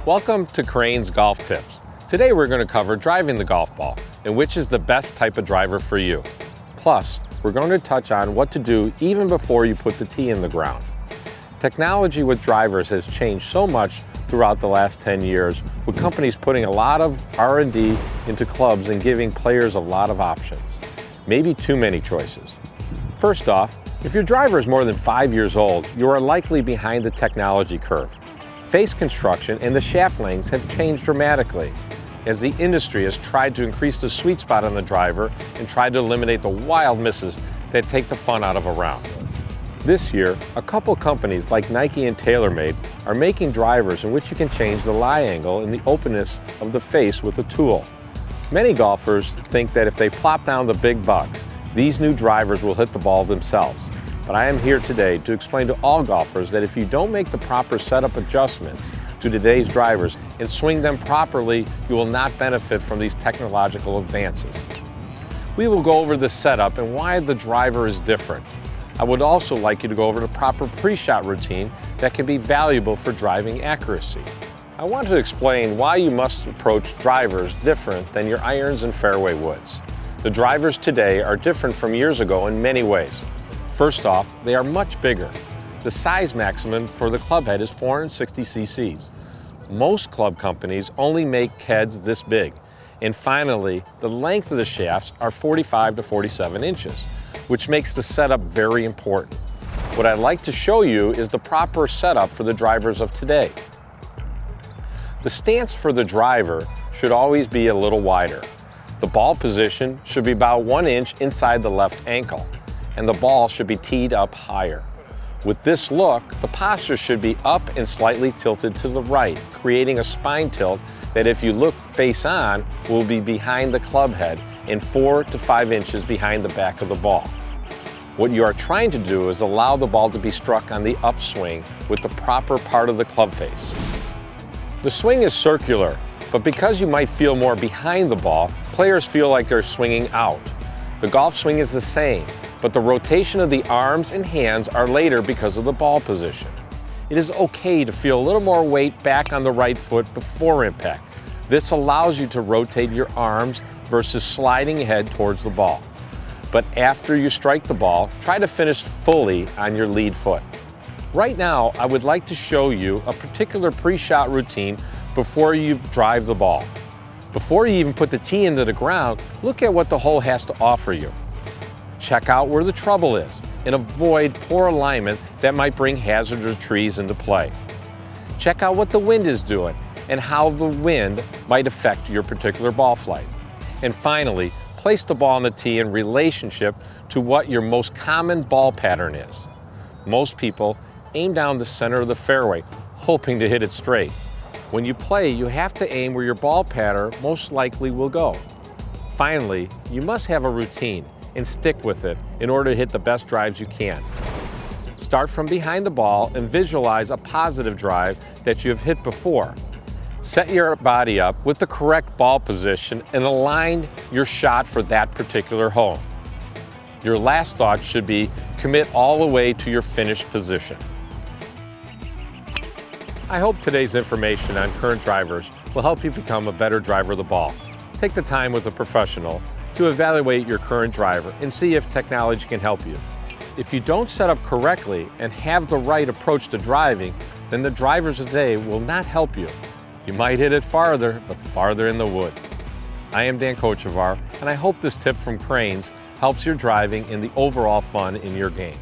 Welcome to Crane's Golf Tips. Today we're going to cover driving the golf ball and which is the best type of driver for you. Plus, we're going to touch on what to do even before you put the tee in the ground. Technology with drivers has changed so much throughout the last 10 years, with companies putting a lot of R&D into clubs and giving players a lot of options. Maybe too many choices. First off, if your driver is more than 5 years old, you are likely behind the technology curve. Face construction and the shaft lengths have changed dramatically as the industry has tried to increase the sweet spot on the driver and tried to eliminate the wild misses that take the fun out of a round. This year, a couple companies like Nike and TaylorMade are making drivers in which you can change the lie angle and the openness of the face with a tool. Many golfers think that if they plop down the big bucks, these new drivers will hit the ball themselves. But I am here today to explain to all golfers that if you don't make the proper setup adjustments to today's drivers and swing them properly, you will not benefit from these technological advances. We will go over the setup and why the driver is different. I would also like you to go over the proper pre-shot routine that can be valuable for driving accuracy. I want to explain why you must approach drivers different than your irons and fairway woods. The drivers today are different from years ago in many ways. First off, they are much bigger. The size maximum for the club head is 460 cc's. Most club companies only make heads this big. And finally, the length of the shafts are 45 to 47 inches, which makes the setup very important. What I'd like to show you is the proper setup for the drivers of today. The stance for the driver should always be a little wider. The ball position should be about 1 inch inside the left ankle, and the ball should be teed up higher. With this look, the posture should be up and slightly tilted to the right, creating a spine tilt that if you look face on will be behind the club head and 4 to 5 inches behind the back of the ball. What you are trying to do is allow the ball to be struck on the upswing with the proper part of the club face. The swing is circular, but because you might feel more behind the ball, players feel like they're swinging out. The golf swing is the same, but the rotation of the arms and hands are later because of the ball position. It is okay to feel a little more weight back on the right foot before impact. This allows you to rotate your arms versus sliding ahead towards the ball. But after you strike the ball, try to finish fully on your lead foot. Right now, I would like to show you a particular pre-shot routine before you drive the ball. Before you even put the tee into the ground, look at what the hole has to offer you. Check out where the trouble is and avoid poor alignment that might bring hazardous trees into play. Check out what the wind is doing and how the wind might affect your particular ball flight. And finally, place the ball on the tee in relationship to what your most common ball pattern is. Most people aim down the center of the fairway, hoping to hit it straight. When you play, you have to aim where your ball pattern most likely will go. Finally, you must have a routine and stick with it in order to hit the best drives you can. Start from behind the ball and visualize a positive drive that you have hit before. Set your body up with the correct ball position and align your shot for that particular hole. Your last thought should be commit all the way to your finished position. I hope today's information on current drivers will help you become a better driver of the ball. Take the time with a professional to evaluate your current driver and see if technology can help you. If you don't set up correctly and have the right approach to driving, then the drivers today will not help you. You might hit it farther, but farther in the woods. I am Dan Kochevar, and I hope this tip from Cranes helps your driving and the overall fun in your game.